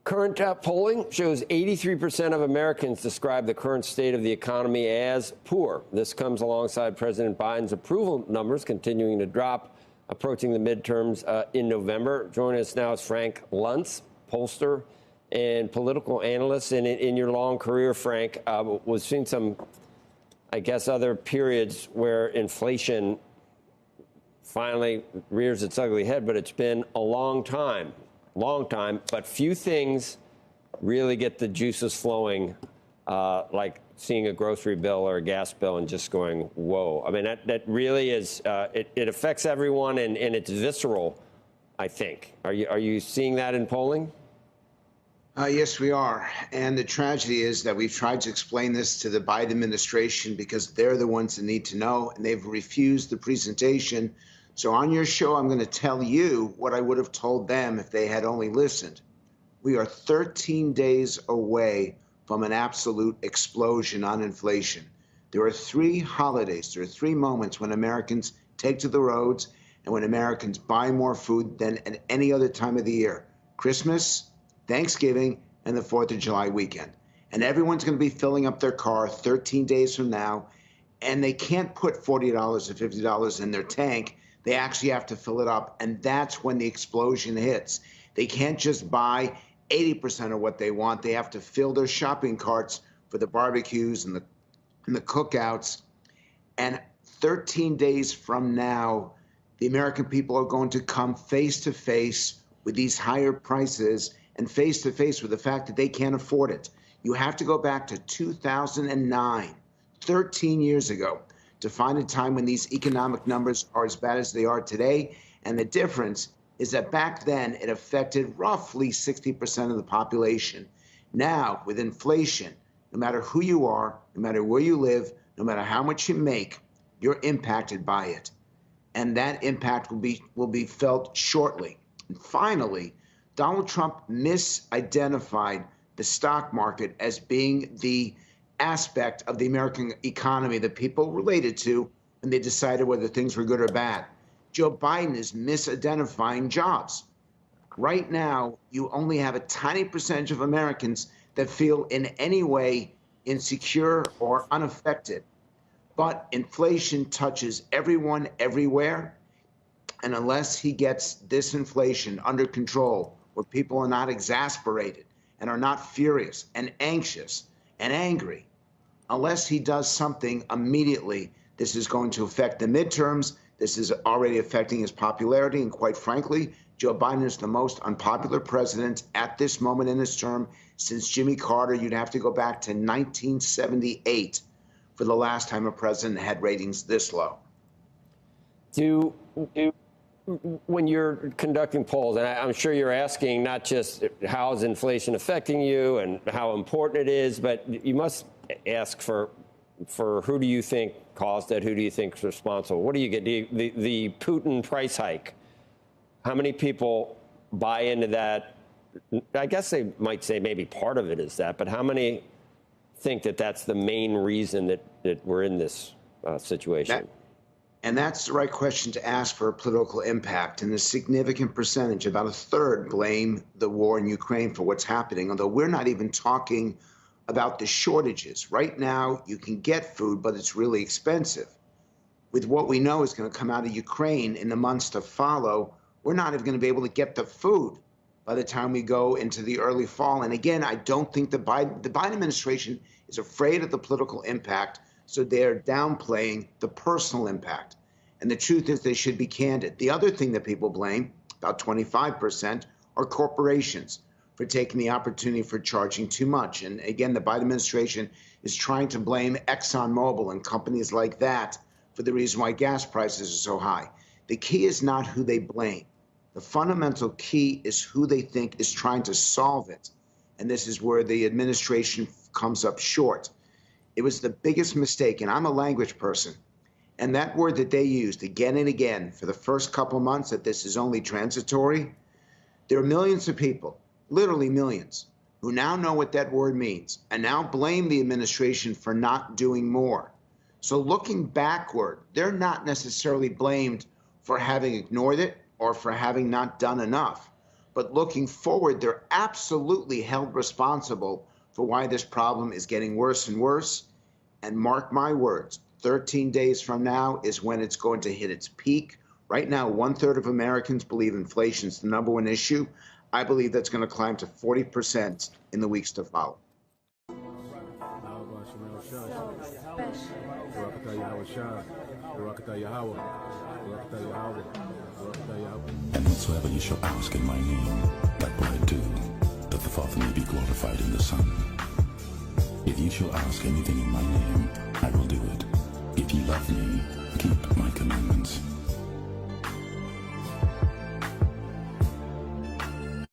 Current polling shows 83% of Americans describe the current state of the economy as poor. This comes alongside President Biden's approval numbers continuing to drop, approaching the midterms in November. Joining us now is Frank Luntz, pollster and political analyst. And in your long career, Frank, we've seen some, I guess, other periods where inflation finally rears its ugly head, but it's been a long time, but few things really get the juices flowing, like seeing a grocery bill or a gas bill and just going, whoa. I mean, that really is, it affects everyone, and it's visceral, I think. Are you seeing that in polling? Yes, we are. And the tragedy is that we've tried to explain this to the Biden administration because they're the ones that need to know, and they've refused the presentation. So on your show, I'm going to tell you what I would have told them if they had only listened. We are 13 days away from an absolute explosion on inflation. There are 3 holidays, there are 3 moments when Americans take to the roads and when Americans buy more food than at any other time of the year. Christmas, Thanksgiving, and the 4th of July weekend. And everyone's going to be filling up their car 13 days from now, and they can't put $40 or $50 in their tank. They actually have to fill it up, and that's when the explosion hits. They can't just buy 80% of what they want. They have to fill their shopping carts for the barbecues and the cookouts. And 13 days from now, the American people are going to come face to face with these higher prices and face to face with the fact that they can't afford it. You have to go back to 2009, 13 years ago, to find a time when these economic numbers are as bad as they are today. And the difference is that back then it affected roughly 60% of the population. Now, with inflation, no matter who you are, no matter where you live, no matter how much you make, you're impacted by it. And that impact will be felt shortly. And finally, Donald Trump misidentified the stock market as being the aspect of the American economy that people related to when they decided whether things were good or bad. Joe Biden is misidentifying jobs. Right now, you only have a tiny percentage of Americans that feel in any way insecure or unaffected. But inflation touches everyone everywhere. And unless he gets this inflation under control, where people are not exasperated and are not furious and anxious and angry, unless he does something immediately, this is going to affect the midterms. This is already affecting his popularity. And quite frankly, Joe Biden is the most unpopular president at this moment in his term since Jimmy Carter. You'd have to go back to 1978 for the last time a president had ratings this low. When you're conducting polls, and I'm sure you're asking not just how is inflation affecting you and how important it is, but you must ask for who do you think caused it? Who do you think is responsible? What do you get? The Putin price hike. How many people buy into that? I guess they might say maybe part of it is that, but how many think that that's the main reason that we're in this situation? And that's the right question to ask for a political impact. And a significant percentage, about a third, blame the war in Ukraine for what's happening, although we're not even talking about the shortages. Right now, you can get food, but it's really expensive. With what we know is going to come out of Ukraine in the months to follow, we're not even going to be able to get the food by the time we go into the early fall. And again, I don't think the Biden administration is afraid of the political impact, so they're downplaying the personal impact. And the truth is they should be candid. The other thing that people blame, about 25%, are corporations for taking the opportunity for charging too much. And again, the Biden administration is trying to blame ExxonMobil and companies like that for the reason why gas prices are so high. The key is not who they blame. The fundamental key is who they think is trying to solve it. And this is where the administration comes up short. It was the biggest mistake, and I'm a language person, and that word that they used again and again for the first couple months, that this is only transitory, there are millions of people, literally millions, who now know what that word means and now blame the administration for not doing more. So looking backward, they're not necessarily blamed for having ignored it or for having not done enough. But looking forward, they're absolutely held responsible for why this problem is getting worse and worse. And mark my words, 13 days from now is when it's going to hit its peak. Right now, 1/3 of Americans believe inflation is the #1 issue. I believe that's going to climb to 40% in the weeks to follow. And whatsoever you shall ask in my name, that will I do, that the Father may be glorified in the Son. If you shall ask anything in my name, I will do it. If you love me, keep my commandments.